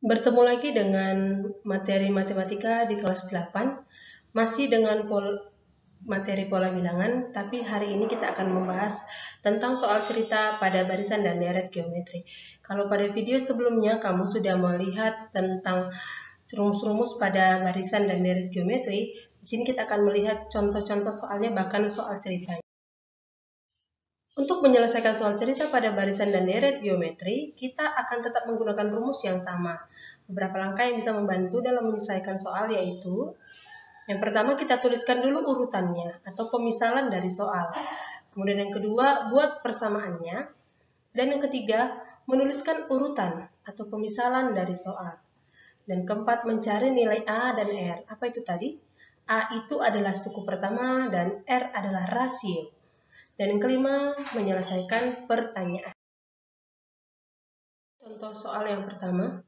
Bertemu lagi dengan materi matematika di kelas 8, masih dengan materi pola bilangan, tapi hari ini kita akan membahas tentang soal cerita pada barisan dan deret geometri. Kalau pada video sebelumnya kamu sudah melihat tentang rumus-rumus pada barisan dan deret geometri, di sini kita akan melihat contoh-contoh soalnya, bahkan soal ceritanya. Untuk menyelesaikan soal cerita pada barisan dan deret geometri, kita akan tetap menggunakan rumus yang sama. Beberapa langkah yang bisa membantu dalam menyelesaikan soal yaitu, yang pertama kita tuliskan dulu urutannya atau pemisalan dari soal. Kemudian yang kedua, buat persamaannya. Dan yang ketiga, menuliskan urutan atau pemisalan dari soal. Dan keempat, mencari nilai A dan R. Apa itu tadi? A itu adalah suku pertama dan R adalah rasio. Dan yang kelima, menyelesaikan pertanyaan. Contoh soal yang pertama,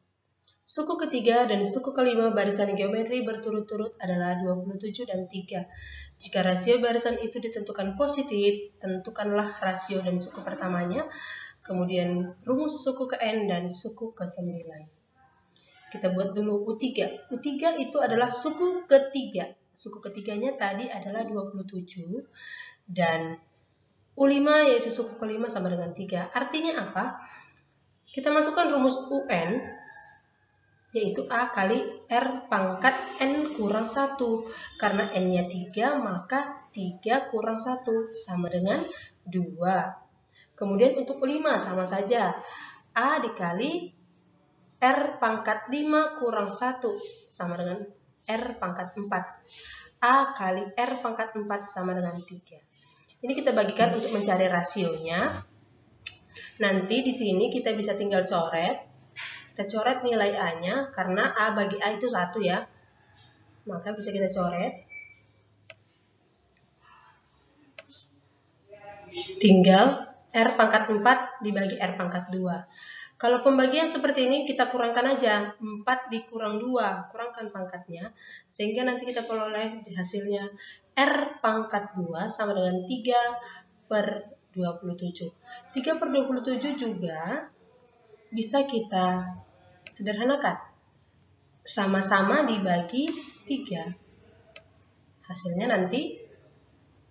suku ketiga dan suku kelima barisan geometri berturut-turut adalah 27 dan 3. Jika rasio barisan itu ditentukan positif, tentukanlah rasio dan suku pertamanya, kemudian rumus suku ke N dan suku ke 9. Kita buat dulu U3. U3 itu adalah suku ketiga. Suku ketiganya tadi adalah 27 dan U5 yaitu suku kelima sama dengan 3. Artinya apa? Kita masukkan rumus UN yaitu A kali R pangkat N kurang 1. Karena N-nya 3 maka 3 kurang 1 sama dengan 2. Kemudian untuk U5 sama saja. A dikali R pangkat 5 kurang 1 sama dengan R pangkat 4. A kali R pangkat 4 sama dengan 3. Ini kita bagikan untuk mencari rasionya. Nanti di sini kita bisa tinggal coret. Kita coret nilai A-nya karena A bagi A itu 1 ya. Maka bisa kita coret. Tinggal R pangkat 4 dibagi R pangkat 2. Kalau pembagian seperti ini kita kurangkan aja. 4 dikurang 2, kurangkan pangkatnya. Sehingga nanti kita peroleh hasilnya R pangkat 2 sama dengan 3 per 27. 3 per 27 juga bisa kita sederhanakan. Sama-sama dibagi 3. Hasilnya nanti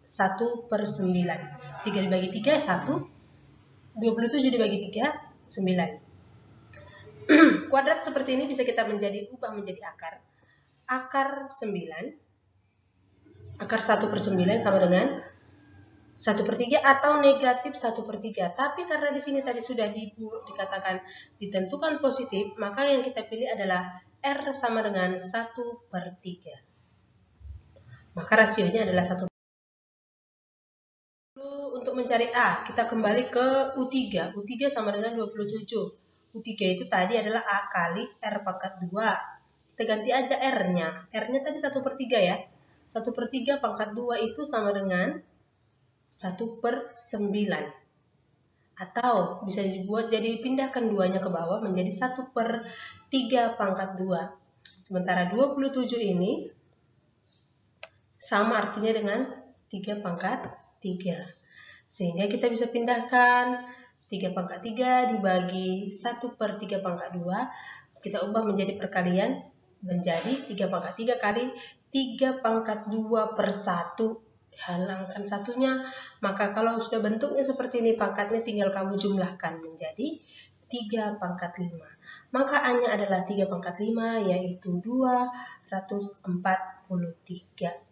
1 per 9. 3 dibagi 3, 1. 27 dibagi 3, 9. Kuadrat seperti ini bisa kita ubah menjadi akar. Akar 9. Akar 1 per 9 sama dengan 1 per 3 atau negatif 1 per 3. Tapi karena di sini tadi sudah dikatakan ditentukan positif, maka yang kita pilih adalah R sama dengan 1 per 3. Maka rasionya adalah 1. Untuk mencari A, kita kembali ke U3. U3 sama dengan 27. U3 itu tadi adalah A kali R pangkat 2. Kita ganti aja R-nya. R-nya tadi 1 per 3 ya. 1 per 3 pangkat 2 itu sama dengan 1 per 9. Atau bisa dibuat jadi pindahkan 2-nya ke bawah menjadi 1 per 3 pangkat 2. Sementara 27 ini sama artinya dengan 3 pangkat 3. Sehingga kita bisa pindahkan 3 pangkat 3 dibagi 1 per 3 pangkat 2. Kita ubah menjadi perkalian menjadi 3 pangkat 3 kali 3 pangkat 2 per 1. Hilangkan satunya. Maka kalau sudah bentuknya seperti ini, pangkatnya tinggal kamu jumlahkan menjadi 3 pangkat 5. Maka A-nya adalah 3 pangkat 5 yaitu 243.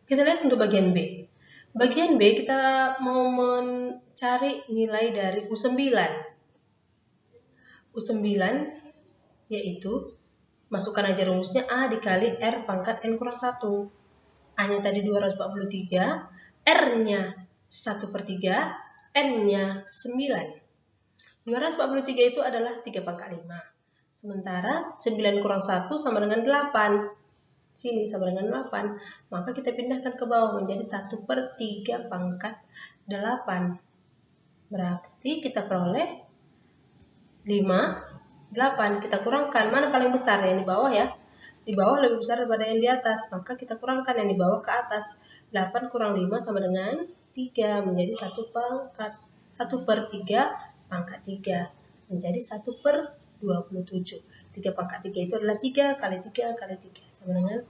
Kita lihat untuk bagian B. Bagian B kita mau mencari nilai dari U9. U9 yaitu, masukkan aja rumusnya A dikali R pangkat N kurang 1. A-nya tadi 243, R-nya 1 per 3, N-nya 9. 243 itu adalah 3 pangkat 5. Sementara 9 kurang 1 sama dengan 8. Sini sama dengan 8, maka kita pindahkan ke bawah menjadi 1 per 3 pangkat 8. Berarti kita peroleh 5, 8. Kita kurangkan, mana paling besar? Yang di bawah ya. Di bawah lebih besar daripada yang di atas, maka kita kurangkan yang di bawah ke atas. 8 kurang 5 sama dengan 3, menjadi 1 per 3 pangkat 3 menjadi 1/27. 3 pangkat 3 itu adalah 3 kali 3 kali 3 sama dengan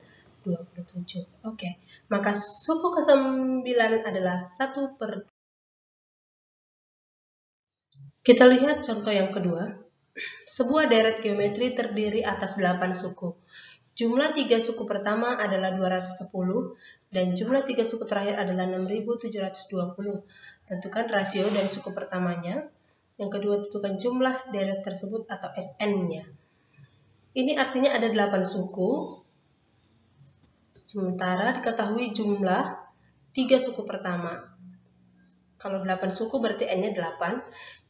27. Oke, maka suku ke-9 adalah 1/. Kita lihat contoh yang kedua. Sebuah deret geometri terdiri atas 8 suku. Jumlah 3 suku pertama adalah 210 dan jumlah 3 suku terakhir adalah 6720. Tentukan rasio dan suku pertamanya. Yang kedua, tentukan jumlah deret tersebut atau SN-nya. Ini artinya ada 8 suku. Sementara diketahui jumlah 3 suku pertama. Kalau 8 suku berarti N-nya 8.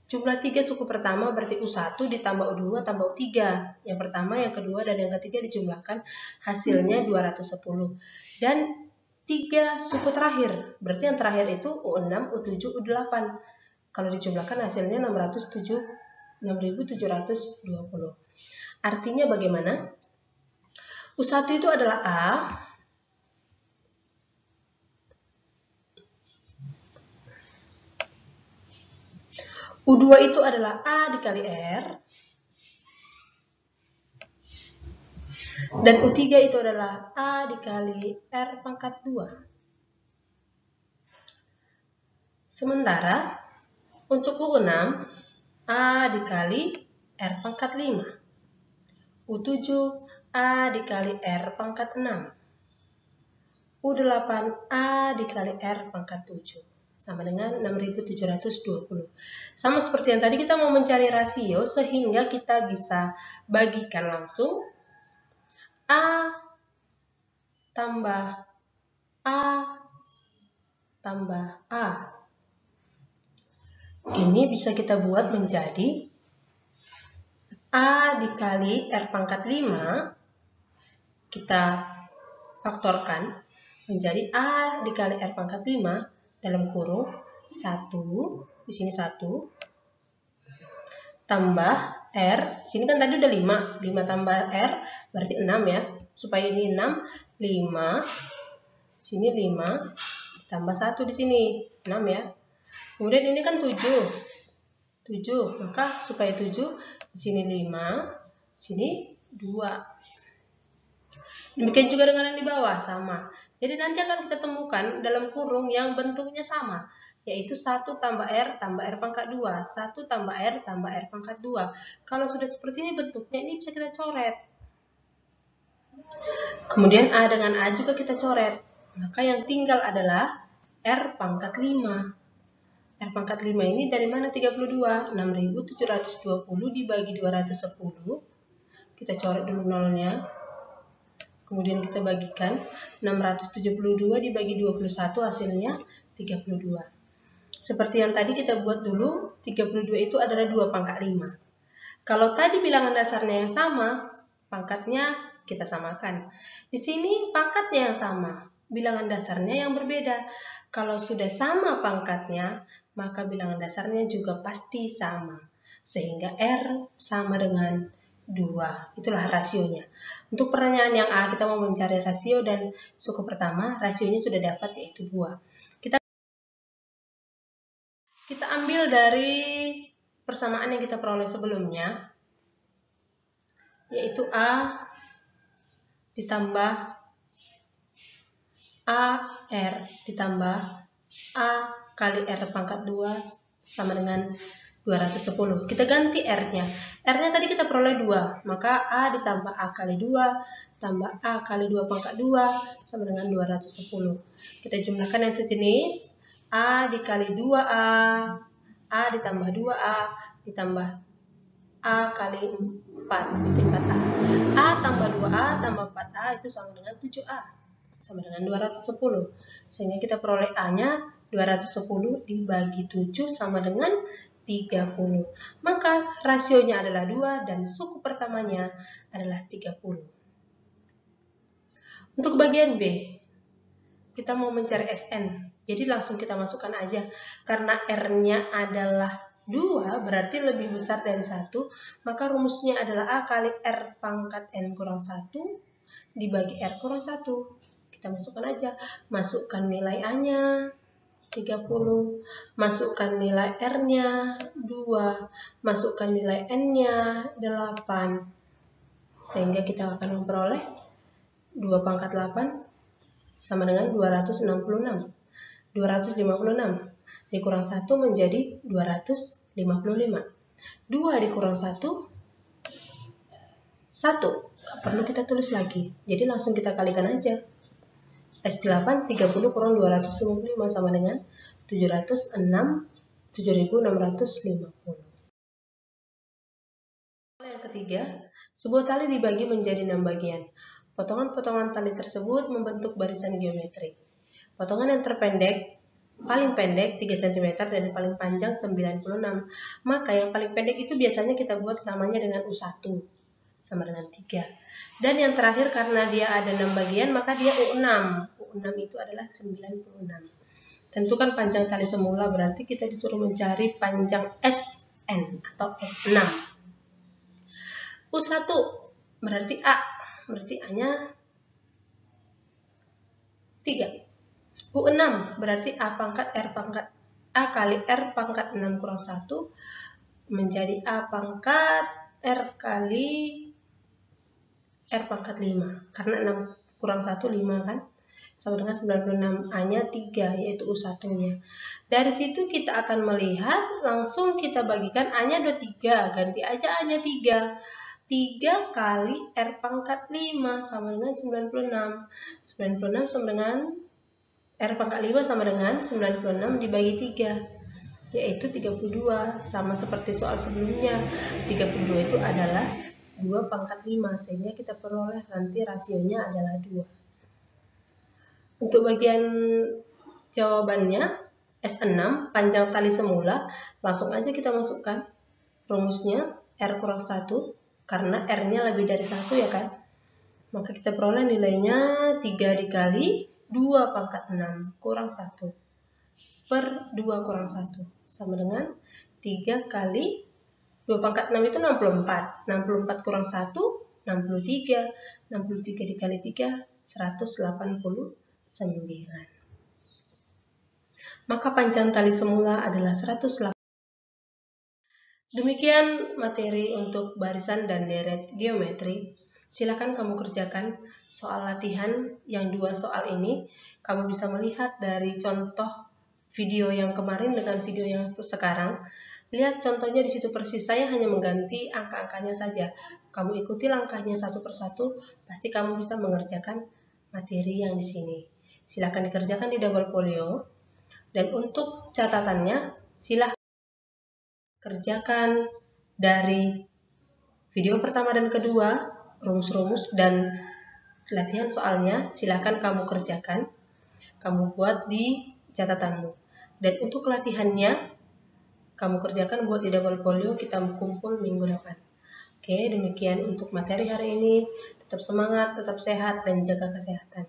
Jumlah 3 suku pertama berarti U1 ditambah U2 tambah U3. Yang pertama, yang kedua, dan yang ketiga dijumlahkan, hasilnya 210. Dan 3 suku terakhir, berarti yang terakhir itu U6, U7, U8. Kalau dijumlahkan hasilnya 6720. Artinya bagaimana? U1 itu adalah A. U2 itu adalah A dikali R. Dan U3 itu adalah A dikali R pangkat 2. Sementara untuk U6, A dikali R pangkat 5. U7, A dikali R pangkat 6. U8, A dikali R pangkat 7. Sama dengan 6720. Sama seperti yang tadi, kita mau mencari rasio sehingga kita bisa bagikan langsung A tambah A tambah A. Ini bisa kita buat menjadi A dikali R pangkat 5. Kita faktorkan menjadi A dikali R pangkat 5 dalam kurung 1, di sini 1, tambah R, sini kan tadi udah 5 tambah R berarti 6 ya, supaya ini 6, 5, sini 5, tambah 1 di sini, 6 ya. Kemudian ini kan 7, maka supaya 7, di sini 5, sini 2. Demikian juga dengan yang di bawah, sama. Jadi nanti akan kita temukan dalam kurung yang bentuknya sama, yaitu 1 tambah R pangkat 2, 1 tambah R pangkat 2. Kalau sudah seperti ini bentuknya, ini bisa kita coret. Kemudian A dengan A juga kita coret. Maka yang tinggal adalah R pangkat 5. R pangkat 5 ini dari mana 32? 6720 dibagi 210. Kita coret dulu nolnya. Kemudian kita bagikan 672 dibagi 21, hasilnya 32. Seperti yang tadi kita buat dulu, 32 itu adalah 2 pangkat 5. Kalau tadi bilangan dasarnya yang sama, pangkatnya kita samakan. Di sini pangkatnya yang sama, bilangan dasarnya yang berbeda. Kalau sudah sama pangkatnya, maka bilangan dasarnya juga pasti sama. Sehingga R sama dengan 2. Itulah rasionya. Untuk pertanyaan yang A, kita mau mencari rasio dan suku pertama, rasionya sudah dapat, yaitu 2. Kita ambil dari persamaan yang kita peroleh sebelumnya, yaitu A ditambah AR ditambah A kali R pangkat 2 sama dengan 210. Kita ganti R-nya. R-nya tadi kita peroleh 2, maka A ditambah A kali 2 tambah A kali 2 pangkat 2 sama dengan 210. Kita jumlahkan yang sejenis. A dikali 2A, A ditambah 2A, ditambah A kali 4, itu 4A. A tambah 2A tambah 4A itu sama dengan 7A, sama dengan 210. Sehingga kita peroleh A-nya 210 dibagi 7 sama dengan 30. Maka rasionya adalah 2 dan suku pertamanya adalah 30. Untuk bagian B, kita mau mencari SN. Jadi langsung kita masukkan aja. Karena R-nya adalah 2, berarti lebih besar dari 1, maka rumusnya adalah A kali R pangkat N kurang 1 dibagi R kurang 1. Kita masukkan aja. Masukkan nilai A-nya. 30, masukkan nilai R-nya 2, masukkan nilai N-nya 8, sehingga kita akan memperoleh 2 pangkat 8 sama dengan 256. 256 dikurang 1 menjadi 255. 2 dikurang 1, 1. Gak perlu kita tulis lagi, jadi langsung kita kalikan aja. S8 30 kurang 255 sama dengan 706, 7650. Yang ketiga, sebuah tali dibagi menjadi 6 bagian. Potongan-potongan tali tersebut membentuk barisan geometri. Potongan yang terpendek, paling pendek 3 cm dan yang paling panjang 96. Maka yang paling pendek itu biasanya kita buat namanya dengan U1 sama dengan 3. Dan yang terakhir karena dia ada 6 bagian maka dia U6. U6 itu adalah 96. Tentukan panjang tali semula, berarti kita disuruh mencari panjang SN atau S6. U1 berarti A, berarti A-nya 3. U6 berarti A pangkat R pangkat A kali R pangkat 6 kurang 1 menjadi A pangkat R kali R pangkat 5. Karena 6 kurang 1, 5 kan? Sama dengan 96. A-nya 3, yaitu U1-nya. Dari situ kita akan melihat, langsung kita bagikan A-nya ada 3. Ganti aja A-nya 3. 3 kali R pangkat 5 sama dengan 96. 96 sama dengan R pangkat 5 sama dengan 96 dibagi 3, yaitu 32. Sama seperti soal sebelumnya, 32 itu adalah 2 pangkat 5, sehingga kita peroleh nanti rasionya adalah 2. Untuk bagian jawabannya, S6, panjang tali semula, langsung aja kita masukkan rumusnya R kurang 1, karena R-nya lebih dari 1 ya kan. Maka kita peroleh nilainya 3 dikali 2 pangkat 6 kurang 1 per 2 kurang 1 sama dengan 3 kali 2 pangkat 6 itu 64. 64 kurang 1, 63. 63 dikali 3, 189. Maka panjang tali semula adalah 108. Demikian materi untuk barisan dan deret geometri. Silakan kamu kerjakan soal latihan yang 2 soal ini. Kamu bisa melihat dari contoh video yang kemarin dengan video yang sekarang. Lihat contohnya di situ persis, saya hanya mengganti angka-angkanya saja. Kamu ikuti langkahnya satu persatu, pasti kamu bisa mengerjakan materi yang di sini. Silakan dikerjakan di double folio. Dan untuk catatannya, silakan kerjakan dari video pertama dan kedua, rumus-rumus dan latihan soalnya, silakan kamu kerjakan. Kamu buat di catatanmu. Dan untuk latihannya, kamu kerjakan buat di double folio, kita kumpul minggu depan. Oke, demikian untuk materi hari ini. Tetap semangat, tetap sehat, dan jaga kesehatan.